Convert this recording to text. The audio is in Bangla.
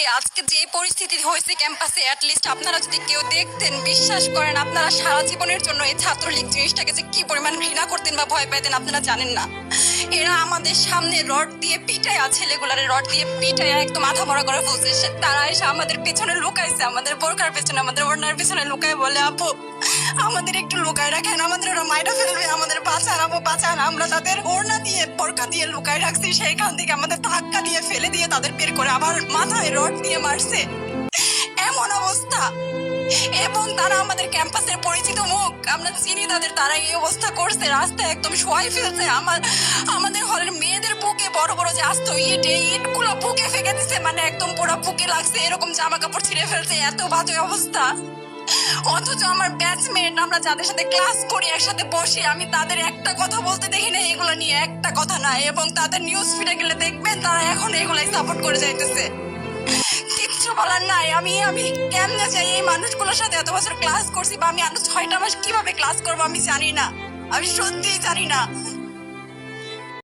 আজকে যে পরিস্থিতি হয়েছে ক্যাম্পাসে, অ্যাটলিস্ট আপনারা যদি কেউ দেখতেন, বিশ্বাস করেন আপনারা সারা জীবনের জন্য এই ছাত্রলীগ জিনিসটাকে যে কি পরিমাণ ঘৃণা করতেন বা ভয় পাইতেন আপনারা জানেন না। এরা আমাদের সামনে রড দিয়ে পিটায়া, ছেলেগুলারে রড দিয়ে পিটায়া একদম মাথা মরা করে ফেলছে। তারা এসে আমাদের পেছনে লুকাইছে, আমাদের বোরকার পেছনে, আমাদের ওড়নার পেছনে লুকায় বলে, আপু আমাদের একটু লুকায় রাখেন, আমাদের ওরা মাইরা ফেলবে, আমাদের বাঁচান আপু বাঁচান। আমরা তাদের ওড়না দিয়ে বোরকা দিয়ে লুকায় রাখছি, সেইখান থেকে আমাদের ধাক্কা দিয়ে ফেলে দিয়ে তাদের বের করে আবার মাথায় রড দিয়ে মারছে। এমন অবস্থা। এবং তারা আমাদের ক্যাম্পাসের পরিচিত মুখ, আমরা চিনি তাদের। তারা এই অবস্থা করছে, রাস্তায় একদম শোয়াই ফেলছে। আমাদের হলের মেয়েদের বুকে বড় বড় যে আস্ত ইটগুলো বুকে ফেঁকে দিচ্ছে, মানে একদম পুরো বুকে লাগছে, এরকম জামা কাপড় ছিঁড়ে ফেলছে। এত বাজে অবস্থা। অথচ আমার ব্যাচমেট, আমরা যাদের সাথে ক্লাস করি, একসাথে বসি, আমি তাদের একটা কথা বলতে দেখি না এগুলো নিয়ে, একটা কথা না। এবং তাদের নিউজ ফিডে গেলে দেখবেন তারা এখন এগুলাই সাপোর্ট করে যাইতেছে। কিচ্ছু বলার নাই। আমি কেমনে চাই এই মানুষগুলোর সাথে এত বছর ক্লাস করছি, বা আমি আরো 6টা মাস কিভাবে ক্লাস করবো আমি জানি না, আমি সত্যিই জানি না।